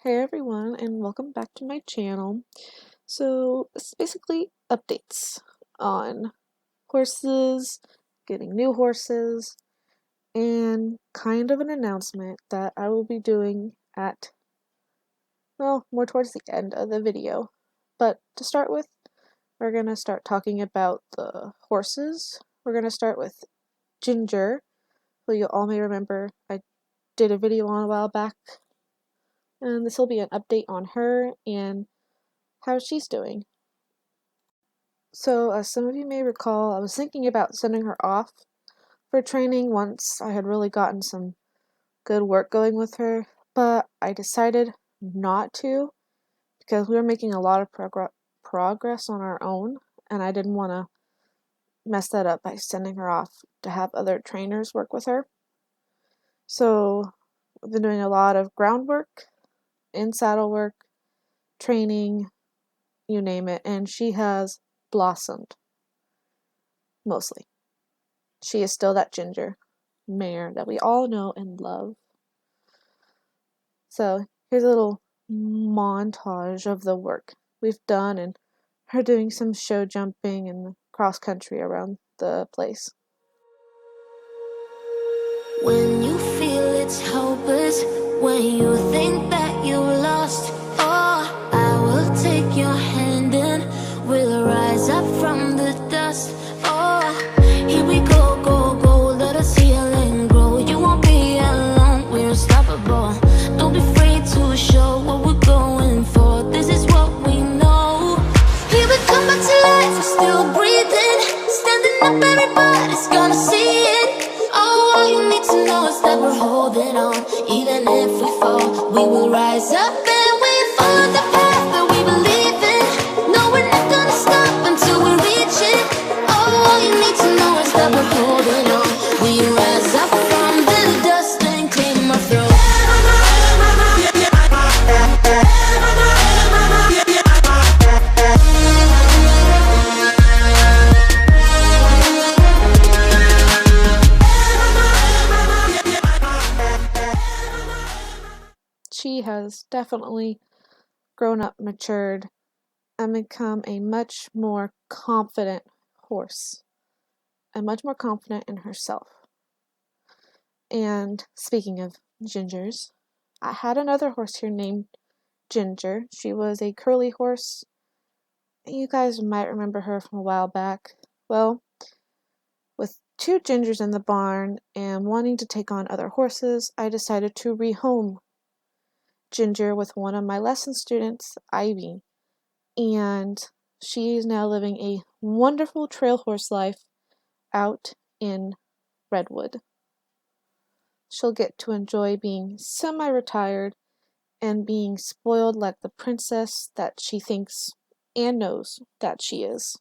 Hey everyone, and welcome back to my channel. So this is basically updates on horses, getting new horses, and kind of an announcement that I will be doing at, well, more towards the end of the video. But to start with, we're going to start talking about the horses. We're going to start with Ginger, who you all may remember I did a video on a while back. And this will be an update on her and how she's doing. So, as some of you may recall, I was thinking about sending her off for training once I had really gotten some good work going with her, but I decided not to because we were making a lot of progress on our own, and I didn't want to mess that up by sending her off to have other trainers work with her. So, I've been doing a lot of groundwork, in-saddle work, training, you name it, and she has blossomed, mostly. She is still that Ginger mare that we all know and love. So here's a little montage of the work we've done and her doing some show jumping and cross country around the place. When you feel it's hopeless, when you think that you lost, oh, I will take your hand and we'll rise up from the dust. Oh, here we go, go, go, let us heal and grow. You won't be alone, we're unstoppable. Don't be afraid to show what we're going for. This is what we know. Here we come back to life, we're still breathing. Standing up, everybody's gonna see it. Oh, all you need to know is that we're holding on. Even if we fall, we will rise up and we follow the path that we believe in. No, we're not gonna stop until we reach it. Oh, all you need to know is that we're holding on. We rise up from the dust and claim our throne. She has definitely grown up, matured, and become a much more confident horse, and much more confident in herself. And speaking of Gingers, I had another horse here named Ginger. She was a curly horse. You guys might remember her from a while back. Well, with two Gingers in the barn and wanting to take on other horses, I decided to rehome Ginger with one of my lesson students, Ivy. And she is now living a wonderful trail horse life out in Redwood. She'll get to enjoy being semi-retired and being spoiled like the princess that she thinks and knows that she is.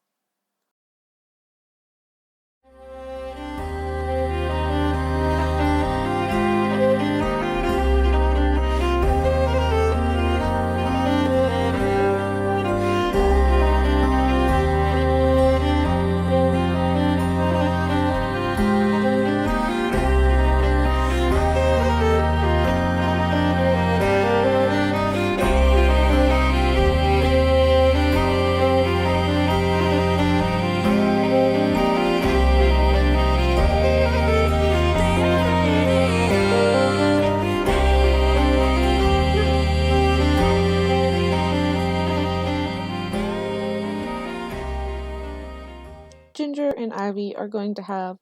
Ginger and Ivy are going to have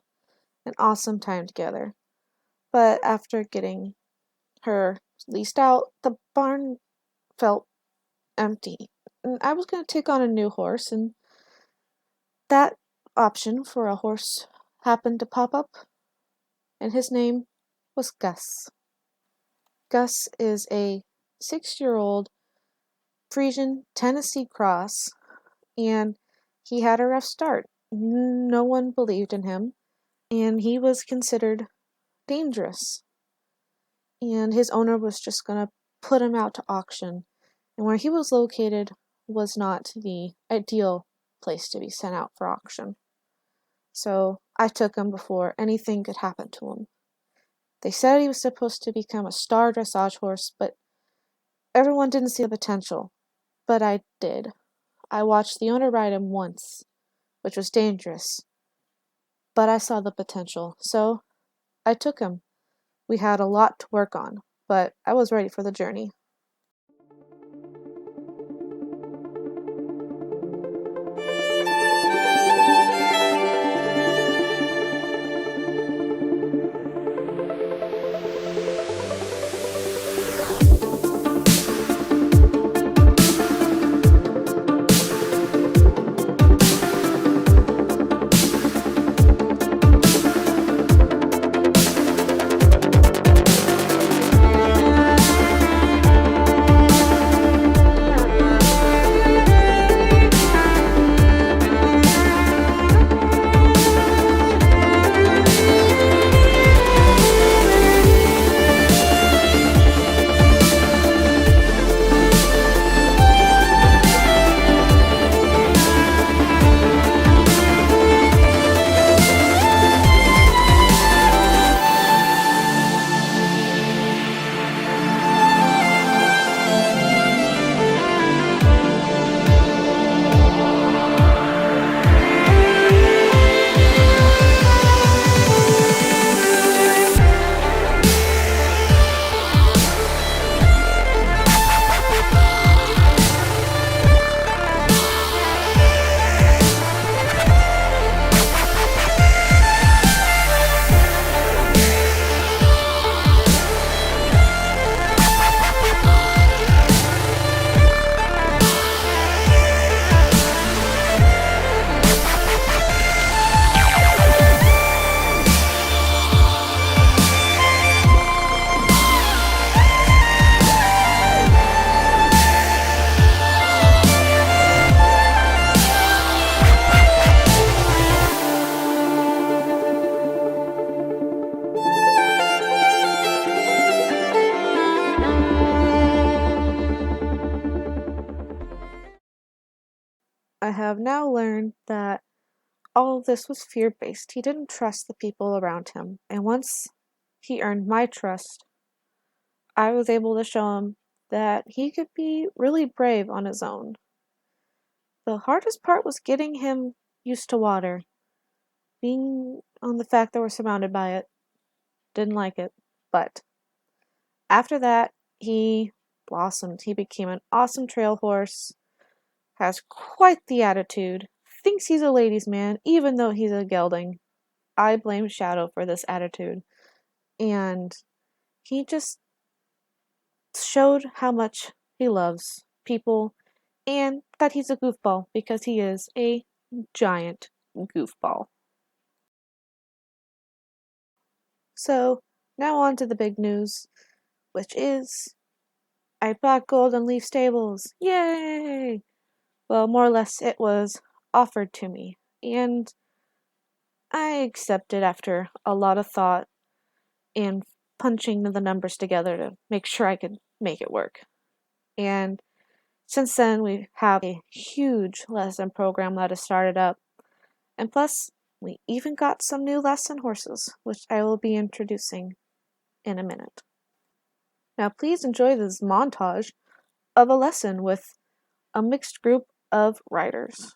an awesome time together. But after getting her leased out, the barn felt empty. And I was going to take on a new horse, and that option for a horse happened to pop up, and his name was Gus. Gus is a 6-year-old Friesian Tennessee cross, and he had a rough start. No one believed in him, and he was considered dangerous. And his owner was just going to put him out to auction, and where he was located was not the ideal place to be sent out for auction. So I took him before anything could happen to him. They said he was supposed to become a star dressage horse, but Everyone didn't see the potential, but I did. I watched the owner ride him once, which was dangerous, but I saw the potential, so I took him. We had a lot to work on, but I was ready for the journey. I have now learned that all of this was fear-based. He didn't trust the people around him, and once he earned my trust, I was able to show him that he could be really brave on his own. The hardest part was getting him used to water, being on the fact that we're surrounded by it. Didn't like it, but after that, he blossomed. He became an awesome trail horse, has quite the attitude, thinks he's a ladies' man, even though he's a gelding. I blame Shadow for this attitude. And he just showed how much he loves people and that he's a goofball because he is a giant goofball. So, now on to the big news, which is I bought Golden Leaf Stables. Yay! Well, more or less it was offered to me, and I accepted after a lot of thought and punching the numbers together to make sure I could make it work. And since then, we have a huge lesson program that has started up, and plus, we even got some new lesson horses, which I will be introducing in a minute. Now, please enjoy this montage of a lesson with a mixed group of riders.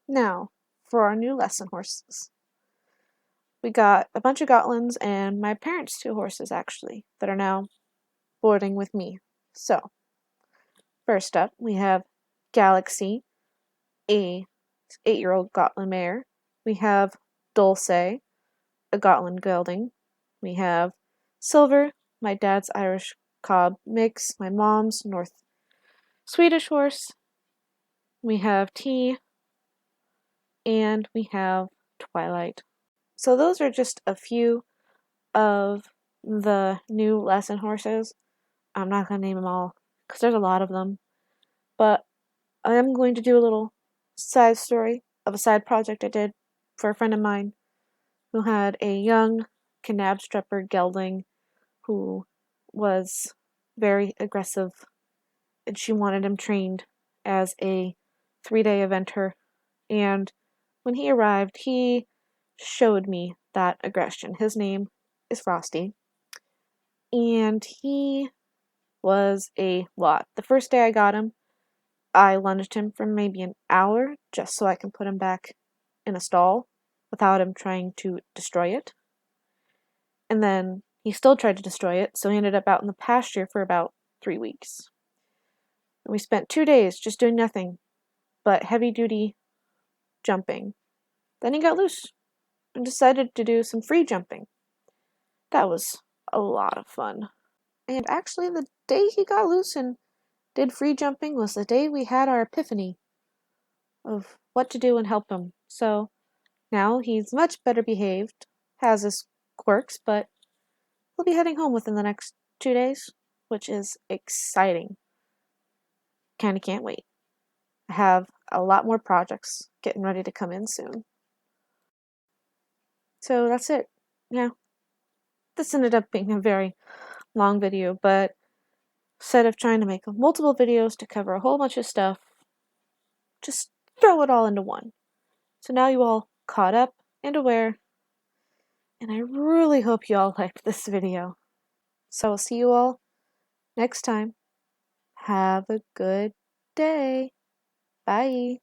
Now, for our new lesson horses. We got a bunch of Gotlands and my parents' 2 horses, actually, that are now boarding with me. So, first up, we have Galaxy, a 8-year-old Gotland mare. We have Dulce, a Gotland gelding. We have Silver, my dad's Irish cob mix, my mom's North Swedish horse. We have Tea, and we have Twilight. So those are just a few of the new lesson horses. I'm not going to name them all because there's a lot of them, but I am going to do a little side story of a side project I did for a friend of mine who had a young Knabstrupper gelding who was very aggressive, and she wanted him trained as a 3-day eventer. And when he arrived, he showed me that aggression. His name is Frosty, and he was a lot. The first day I got him, I lunged him for maybe an hour just so I can put him back in a stall without him trying to destroy it. And then he still tried to destroy it, so he ended up out in the pasture for about 3 weeks. And we spent 2 days just doing nothing but heavy duty jumping. Then he got loose and decided to do some free jumping. That was a lot of fun. And actually, the day he got loose and did free jumping was the day we had our epiphany of what to do and help him. So now he's much better behaved, has his quirks, but he'll be heading home within the next 2 days, which is exciting. Kinda can't wait. I have a lot more projects getting ready to come in soon. So that's it. Yeah. This ended up being a very long video, but instead of trying to make multiple videos to cover a whole bunch of stuff, just throw it all into one. So now you all caught up and aware, and I really hope you all liked this video. So I'll see you all next time. Have a good day. Bye.